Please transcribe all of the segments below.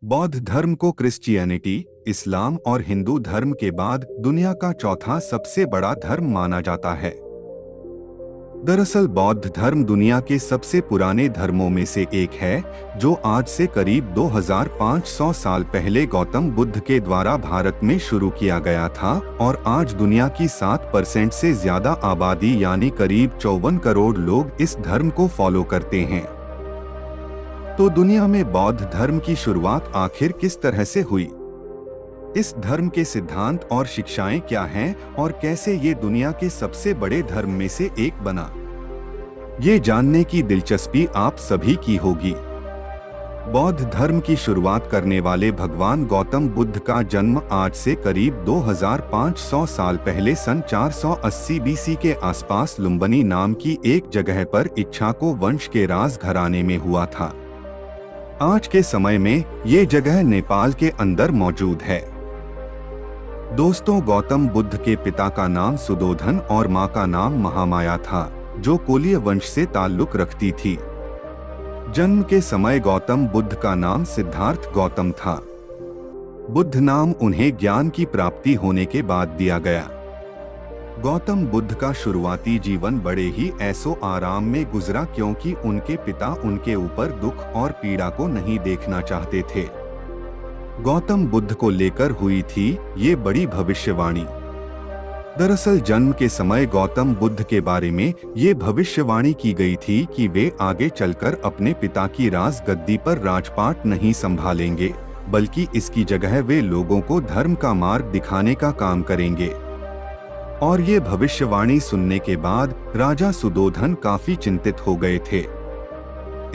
बौद्ध धर्म को क्रिश्चियनिटी, इस्लाम और हिंदू धर्म के बाद दुनिया का चौथा सबसे बड़ा धर्म माना जाता है। दरअसल बौद्ध धर्म दुनिया के सबसे पुराने धर्मों में से एक है, जो आज से करीब 2500 साल पहले गौतम बुद्ध के द्वारा भारत में शुरू किया गया था और आज दुनिया की 7% से ज्यादा आबादी यानी करीब 54 करोड़ लोग इस धर्म को फॉलो करते हैं। तो दुनिया में बौद्ध धर्म की शुरुआत आखिर किस तरह से हुई? इस धर्म के सिद्धांत और शिक्षाएं क्या हैं और कैसे ये दुनिया के सबसे बड़े धर्म में से एक बना, ये जानने की दिलचस्पी आप सभी की होगी। बौद्ध धर्म की शुरुआत करने वाले भगवान गौतम बुद्ध का जन्म आज से करीब 2500 साल पहले सन 480 बीसी के आसपास लुम्बिनी नाम की एक जगह पर इक्ष्वाकु वंश के राज घराने में हुआ था। आज के समय में ये जगह नेपाल के अंदर मौजूद है। दोस्तों, गौतम बुद्ध के पिता का नाम सुदोधन और मां का नाम महामाया था, जो कोलीय वंश से ताल्लुक रखती थी। जन्म के समय गौतम बुद्ध का नाम सिद्धार्थ गौतम था। बुद्ध नाम उन्हें ज्ञान की प्राप्ति होने के बाद दिया गया। गौतम बुद्ध का शुरुआती जीवन बड़े ही ऐसो आराम में गुजरा, क्योंकि उनके पिता उनके ऊपर दुख और पीड़ा को नहीं देखना चाहते थे। गौतम बुद्ध को लेकर हुई थी ये बड़ी भविष्यवाणी। दरअसल जन्म के समय गौतम बुद्ध के बारे में ये भविष्यवाणी की गई थी कि वे आगे चलकर अपने पिता की राज गद्दी पर राजपाट नहीं संभालेंगे, बल्कि इसकी जगह वे लोगों को धर्म का मार्ग दिखाने का काम करेंगे। और ये भविष्यवाणी सुनने के बाद राजा सुदोधन काफी चिंतित हो गए थे।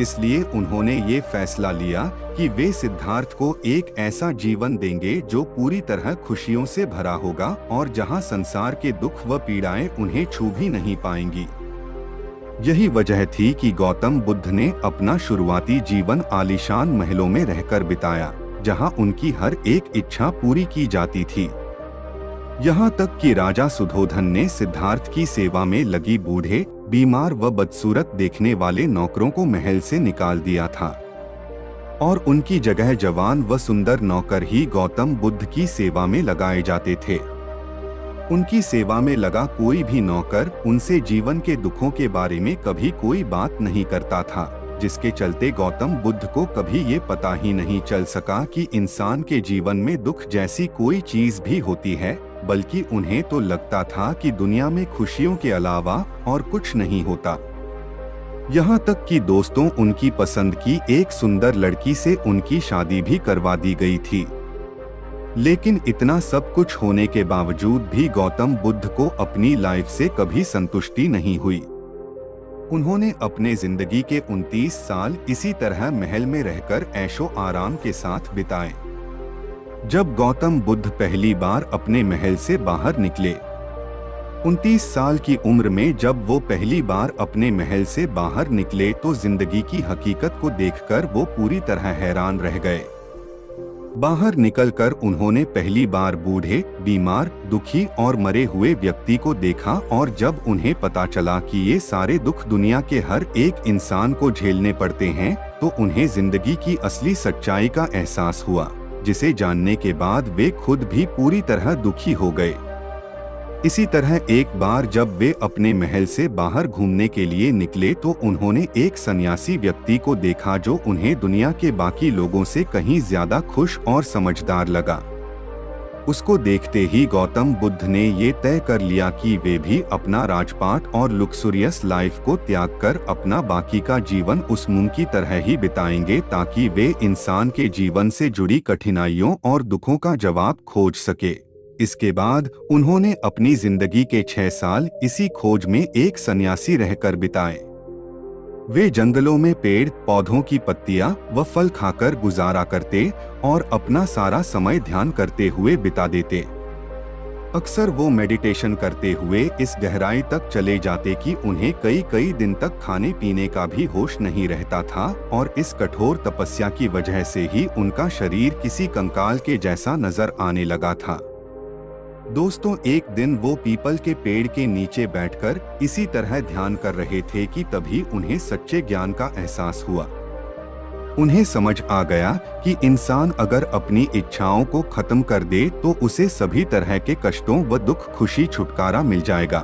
इसलिए उन्होंने ये फैसला लिया कि वे सिद्धार्थ को एक ऐसा जीवन देंगे जो पूरी तरह खुशियों से भरा होगा और जहां संसार के दुख व पीड़ाएं उन्हें छू भी नहीं पाएंगी। यही वजह थी कि गौतम बुद्ध ने अपना शुरुआती जीवन आलीशान महलों में रहकर बिताया, जहां उनकी हर एक इच्छा पूरी की जाती थी। यहाँ तक कि राजा सुदोधन ने सिद्धार्थ की सेवा में लगी बूढ़े, बीमार व बदसूरत देखने वाले नौकरों को महल से निकाल दिया था और उनकी जगह जवान व सुंदर नौकर ही गौतम बुद्ध की सेवा में लगाए जाते थे। उनकी सेवा में लगा कोई भी नौकर उनसे जीवन के दुखों के बारे में कभी कोई बात नहीं करता था, जिसके चलते गौतम बुद्ध को कभी ये पता ही नहीं चल सका कि इंसान के जीवन में दुख जैसी कोई चीज भी होती है, बल्कि उन्हें तो लगता था कि दुनिया में खुशियों के अलावा और कुछ नहीं होता। यहाँ तक कि दोस्तों, उनकी पसंद की एक सुंदर लड़की से उनकी शादी भी करवा दी गई थी। लेकिन इतना सब कुछ होने के बावजूद भी गौतम बुद्ध को अपनी लाइफ से कभी संतुष्टि नहीं हुई। उन्होंने अपने जिंदगी के 29 साल इसी तरह महल में रहकर ऐशो आराम के साथ बिताए। जब गौतम बुद्ध पहली बार अपने महल से बाहर निकले, 29 साल की उम्र में जब वो पहली बार अपने महल से बाहर निकले, तो जिंदगी की हकीकत को देखकर वो पूरी तरह हैरान रह गए। बाहर निकलकर उन्होंने पहली बार बूढ़े, बीमार, दुखी और मरे हुए व्यक्ति को देखा और जब उन्हें पता चला कि ये सारे दुख दुनिया के हर एक इंसान को झेलने पड़ते हैं, तो उन्हें जिंदगी की असली सच्चाई का एहसास हुआ, जिसे जानने के बाद वे खुद भी पूरी तरह दुखी हो गए। इसी तरह एक बार जब वे अपने महल से बाहर घूमने के लिए निकले, तो उन्होंने एक सन्यासी व्यक्ति को देखा जो उन्हें दुनिया के बाकी लोगों से कहीं ज्यादा खुश और समझदार लगा। उसको देखते ही गौतम बुद्ध ने ये तय कर लिया कि वे भी अपना राजपाट और लग्जरियस लाइफ को त्याग कर अपना बाकी का जीवन उस मूंग की तरह ही बिताएंगे, ताकि वे इंसान के जीवन से जुड़ी कठिनाइयों और दुखों का जवाब खोज सके। इसके बाद उन्होंने अपनी जिंदगी के 6 साल इसी खोज में एक सन्यासी रहकर बिताए। वे जंगलों में पेड़ पौधों की पत्तियां व फल खाकर गुजारा करते और अपना सारा समय ध्यान करते हुए बिता देते। अक्सर वो मेडिटेशन करते हुए इस गहराई तक चले जाते कि उन्हें कई कई दिन तक खाने पीने का भी होश नहीं रहता था और इस कठोर तपस्या की वजह से ही उनका शरीर किसी कंकाल के जैसा नजर आने लगा था। दोस्तों, एक दिन वो पीपल के पेड़ के नीचे बैठकर इसी तरह ध्यान कर रहे थे कि तभी उन्हें सच्चे ज्ञान का एहसास हुआ। उन्हें समझ आ गया कि इंसान अगर अपनी इच्छाओं को खत्म कर दे तो उसे सभी तरह के कष्टों व दुख खुशी छुटकारा मिल जाएगा।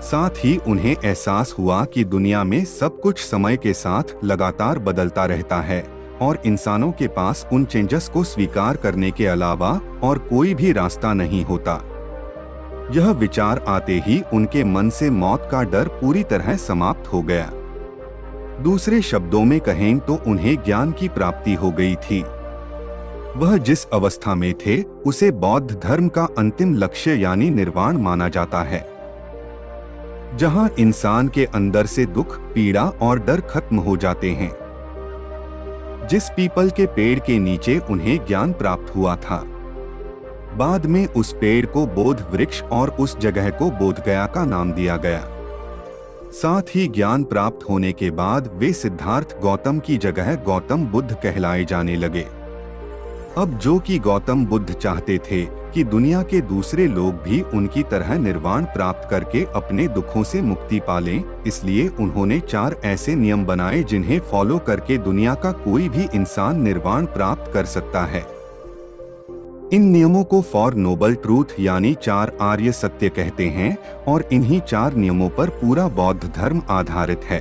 साथ ही उन्हें एहसास हुआ कि दुनिया में सब कुछ समय के साथ लगातार बदलता रहता है और इंसानों के पास उन चेंजेस को स्वीकार करने के अलावा और कोई भी रास्ता नहीं होता। यह विचार आते ही उनके मन से मौत का डर पूरी तरह समाप्त हो गया। दूसरे शब्दों में कहें तो उन्हें ज्ञान की प्राप्ति हो गई थी। वह जिस अवस्था में थे उसे बौद्ध धर्म का अंतिम लक्ष्य यानी निर्वाण माना जाता है, जहां इंसान के अंदर से दुख, पीड़ा और डर खत्म हो जाते हैं। जिस पीपल के पेड़ के नीचे उन्हें ज्ञान प्राप्त हुआ था, बाद में उस पेड़ को बोध वृक्ष और उस जगह को बोधगया का नाम दिया गया। साथ ही ज्ञान प्राप्त होने के बाद वे सिद्धार्थ गौतम की जगह गौतम बुद्ध कहलाए जाने लगे। अब जो कि गौतम बुद्ध चाहते थे कि दुनिया के दूसरे लोग भी उनकी तरह निर्वाण प्राप्त करके अपने दुखों से मुक्ति पालें, इसलिए उन्होंने 4 ऐसे नियम बनाए जिन्हें फॉलो करके दुनिया का कोई भी इंसान निर्वाण प्राप्त कर सकता है। इन नियमों को 4 नोबल ट्रूथ यानी 4 आर्य सत्य कहते हैं और इन्हीं 4 नियमों पर पूरा बौद्ध धर्म आधारित है।